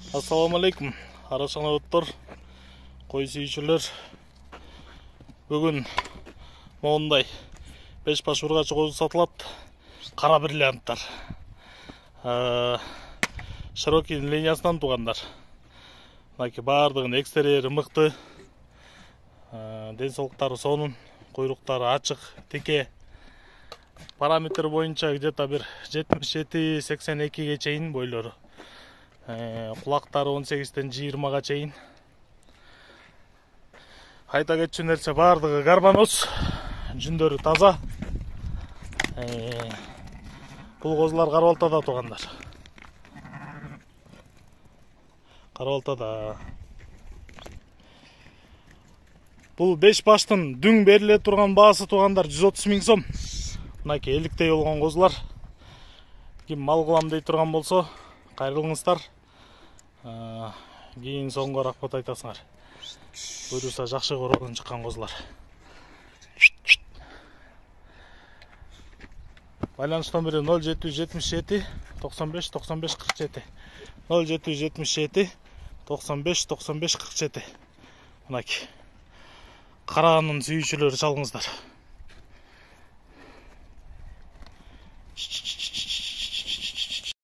Assalamu alaikum. Арашаңлабыттар, кой сүйүүчүлөр. Бүгүн моундай 5 баш ургачы козу сатылат. Кара бриллианттар. Широкий линиясынан тугандар. Мынакей бардыгын экстерьери мыкты. Ден соолуктары сонун, куйруктары ачык, тике. Параметр боюнча где-то бир 77-82 чейин бойлору. Кулактары 18-тен 20-га чейин. Айта кетчү нерсе бардыгы карбоноз, жүндөрү таза. Бул козулар Кара-Балтада тугандар. Кара-Балтада. Бул 5 баштын дүң бериле турган баасы тугандар 130 000 сом. Мынакей эликтей болгон козулар. Ким мал кылам дей турган болсо, кайрылыңыздар. Кийин соңго рахмат айтасыңар. Буюрса жакшы кородон чыккан козулар. Байланыш номери 0777 95 95 47. 0777 95 95 47. Мынакей. Караанын сүйүүчүлөрү чалыңыздар.